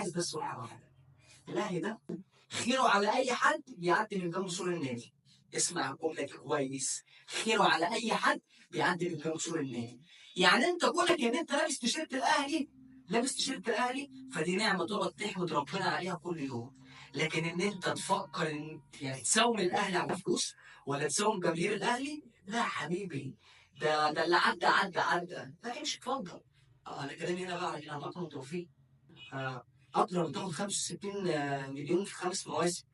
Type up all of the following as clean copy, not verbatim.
عايز بس واحده واحده. الاهلي ده خيره على اي حد بيعدي من جنب سور النادي. اسمع الجمله دي كويس. خيره على اي حد بيعدي من جنب سور النادي. يعني انت كونك ان انت لابس تيشيرت الاهلي، لابس تيشيرت الاهلي، فدي نعمه تقعد تحمد ربنا عليها كل يوم. لكن ان انت تفكر ان يعني تساوم الاهلي على فلوس، ولا تساوم جماهير الاهلي، لا يا حبيبي. ده اللي عدى عدى عدى. لا امشي اتفضل. انا كلامي هنا بقى على اكرم توفيق. اكرم تاخد 65 مليون في 5 مواسم.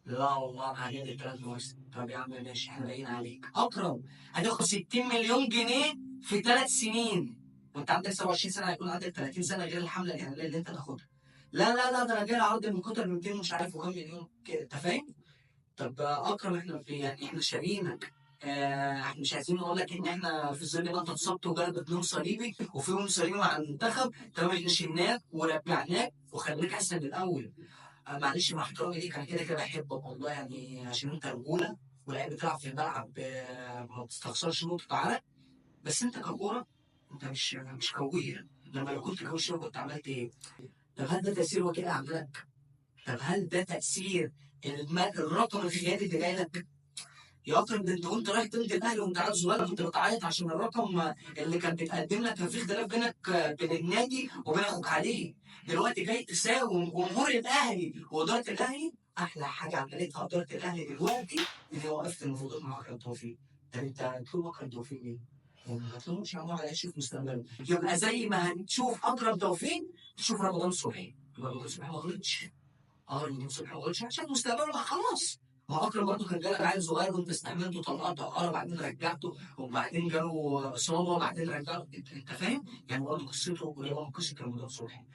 لا والله انا هجيب 3 مواسم. طب يا عم ماشي، احنا باقيين عليك. اكرم هتاخد 60 مليون جنيه في 3 سنين، وانت عندك 27 سنه، هيكون عندك 30 سنه غير الحمله الاعلانيه اللي انت تاخدها. لا لا لا، ده انا جاي عرض من قطر ب 200 مش عارف وكام مليون كده، انت فاهم؟ طب اكرم احنا في يعني احنا شارينك. احنا مش عايزين نقول لك ان احنا في ظل ما انت اتصبت وجالك لون صليبي وفي يوم صليبي مع المنتخب، تمام، احنا شلناك ورجعناك وخليك احسن من الاول. معلش مع احترامي ليك، انا كده كده بحبك والله، يعني عشان انت رجوله ولاعيب بتلعب في الملعب، ما بتستخسرش نقطه عرق. بس انت ككوره، انت مش كوير. لما لو كنت كوير شويه كنت عملت ايه؟ طب هل ده تاثير وكيل اعمالك؟ طب هل ده تاثير الرقم الخيالي اللي جاي لك؟ يا اكرم، ده انت وانت رايح تمضي الاهلي وانت عيل صغير كنت بتعيط عشان الرقم اللي كان بيتقدم لك، كان في اختلاف بينك بين النادي وبين اخوك عليه. دلوقتي جاي تساوم جمهور الاهلي واداره الاهلي. احلى حاجه عملتها اداره الاهلي دلوقتي ان هي وقفت المفاوضات مع اكرم توفيق. طب انت تطلب اكرم توفيق ليه؟ يعني ما تطلبش عمار على يشوف مستقبله. يبقى زي ما هنشوف اكرم توفيق تشوف رمضان صبحي. يبقى رمضان صبحي ما غلطش. رمضان صبحي ما غلطش عشان مستقبله بقى خلاص. ما هو اكرم برضه كان جالك عيل صغير وانت استحملته، طلقته عقاره، بعدين رجعته، وبعدين جاله اصابه وبعدين رجعته. انت فاهم؟ يعني برضه قصته قريبه من قصه رمضان صبحي.